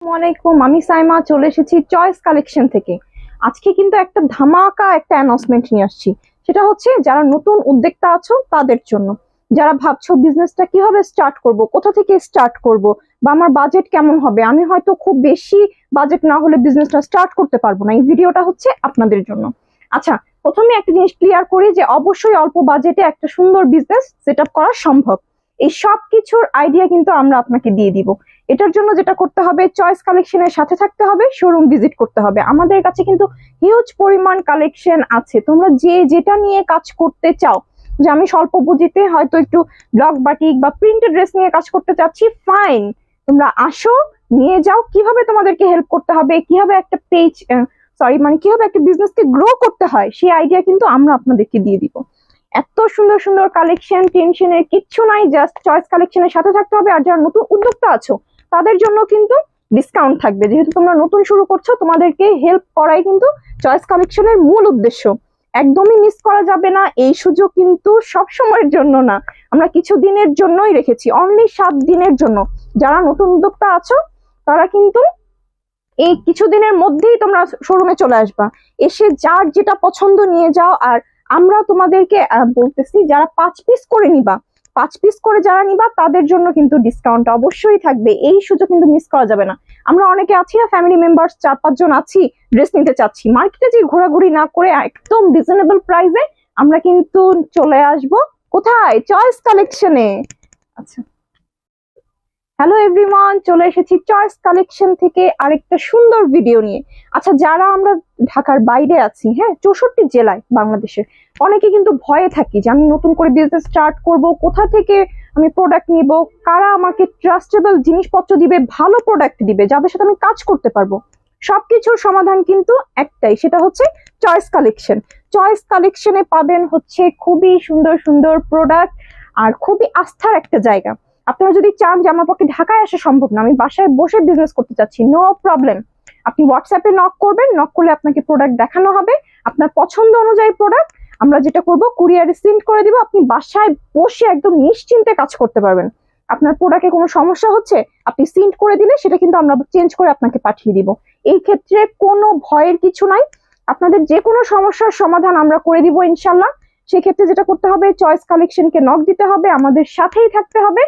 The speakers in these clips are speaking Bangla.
আসসালামাইকুম, আমি সাইমা চলে এসেছি চয়েস কালেকশন থেকে। আজকে কিন্তু একটা ধামাকা একটা অ্যানাউন্সমেন্ট নিয়ে আসছি। সেটা হচ্ছে যারা নতুন উদ্যোক্তা আছো তাদের জন্য, যারা ভাবছো বিজনেসটা কিভাবে স্টার্ট করব, কোথা থেকে স্টার্ট করব, বা আমার বাজেট কেমন হবে, আমি হয়তো খুব বেশি বাজেট না হলে বিজনেসটা স্টার্ট করতে পারবো না, এই ভিডিওটা হচ্ছে আপনাদের জন্য। আচ্ছা, প্রথমে একটা জিনিস ক্লিয়ার করি যে অবশ্যই অল্প বাজেটে একটা সুন্দর বিজনেস সেট আপ করা সম্ভব। এই সব কিছুর আইডিয়া কিন্তু আমরা আপনাকে দিয়ে দিব। এটার জন্য যেটা করতে হবে, চয়েস কালেকশনের সাথে থাকতে হবে, শোরুম ভিজিট করতে হবে। আমাদের কাছে কিন্তু হিউজ পরিমাণ কালেকশন আছে, তোমরা যে যেটা নিয়ে কাজ করতে চাও, যে আমি স্বল্প পুঁজিতে হয়তো একটু ব্লক বাটিক বা প্রিন্টেড ড্রেস নিয়ে কাজ করতে চাচ্ছি, ফাইন, তোমরা আসো, নিয়ে যাও। কিভাবে তোমাদেরকে হেল্প করতে হবে, কিভাবে একটা পেজ কিভাবে একটা বিজনেসকে গ্রো করতে হয়, সেই আইডিয়া কিন্তু আমরা আপনাদেরকে দিয়ে দিব। এত সুন্দর সুন্দর কালেকশন, টেনশনের কিচ্ছু নাই, জাস্ট চয়েস কালেকশনের সাথে থাকতে হবে। আর যারা নতুন উদ্যোক্তা আছো তাদের জন্য কিন্তু ডিসকাউন্ট থাকবে, যেহেতু তোমরা নতুন শুরু করছো, তোমাদেরকে হেল্প করাই কিন্তু চয়েস কালেকশনের মূল উদ্দেশ্য। একদমই মিস করা যাবে না, এই সুযোগ কিন্তু সব সময়ের জন্য না, আমরা কিছু দিনের জন্যই রেখেছি, অনলি 7 দিনের জন্য। যারা নতুন উদ্যোক্তা আছো তারা কিন্তু এই কিছুদিনের মধ্যেই তোমরা শোরুমে চলে আসবা, এসে যার যেটা পছন্দ নিয়ে যাও। আর আমরা তোমাদেরকে বলতেছি, যারা 5 পিস করে নিবা, 5 পিস করে যারা নিবা তাদের জন্য কিন্তু ডিসকাউন্ট অবশ্যই থাকবে, এই সুযোগ কিন্তু মিস করা যাবে না। আমরা অনেকে আছি না, ফ্যামিলি মেম্বার্স 4-5 জন আছি, ড্রেস নিতে চাচ্ছি, মার্কেটে যে ঘোরাঘুরি না করে একদম রিজনেবল প্রাইসে আমরা কিন্তু চলে আসব কোথায়, চয়েস কালেকশনে। আচ্ছা, হ্যালো এভরিওয়ান, চলে এসেছি চয়েস কালেকশন থেকে আরেকটা সুন্দর ভিডিও নিয়ে। আচ্ছা, যারা আমরা ঢাকার বাইরে আছি, হ্যাঁ, 64 জেলায় বাংলাদেশের, অনেকে কিন্তু ভয়ে থাকি যে আমি নতুন করে বিজনেস স্টার্ট করব, কোথা থেকে আমি প্রোডাক্ট নিব, কারা আমাকে ট্রাস্টেবল জিনিসপত্র দিবে, ভালো প্রোডাক্ট দিবে, যাদের সাথে আমি কাজ করতে পারবো। সবকিছুর সমাধান কিন্তু একটাই, সেটা হচ্ছে চয়েস কালেকশন। চয়েস কালেকশনে পাবেন হচ্ছে খুবই সুন্দর সুন্দর প্রোডাক্ট, আর খুবই আস্থার একটা জায়গা। আপনারা যদি চান যে আমার পক্ষে ঢাকায় আসা সম্ভব না, আমি বাসায় বসে বিজনেস করতে চাচ্ছি, নো প্রবলেম, আপনি হোয়াটসঅ্যাপে নক করবেন, নক করলে আপনাকে প্রোডাক্ট দেখানো হবে, আপনার পছন্দ অনুযায়ী প্রোডাক্ট আমরা যেটা করব কুরিয়ারে সেন্ড করে দিব, আপনি বাসায় বসে একদম নিশ্চিন্তে কাজ করতে পারবেন। আপনার প্রোডাক্টে কোনো সমস্যা হচ্ছে, আপনি সেন্ড করে দিলে সেটা কিন্তু আমরা চেঞ্জ করে আপনাকে পাঠিয়ে দিব। এই ক্ষেত্রে কোনো ভয়ের কিছু নাই, আপনাদের যে কোনো সমস্যার সমাধান আমরা করে দিব ইনশাল্লাহ। সেক্ষেত্রে যেটা করতে হবে, চয়েস কালেকশনকে নক দিতে হবে, আমাদের সাথেই থাকতে হবে,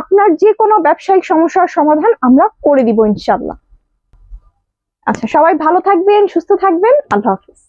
আপনার যে কোনো ব্যবসায়িক সমস্যার সমাধান আমরা করে দিব ইনশাল্লাহ। আচ্ছা, সবাই ভালো থাকবেন, সুস্থ থাকবেন, আল্লাহ হাফিজ।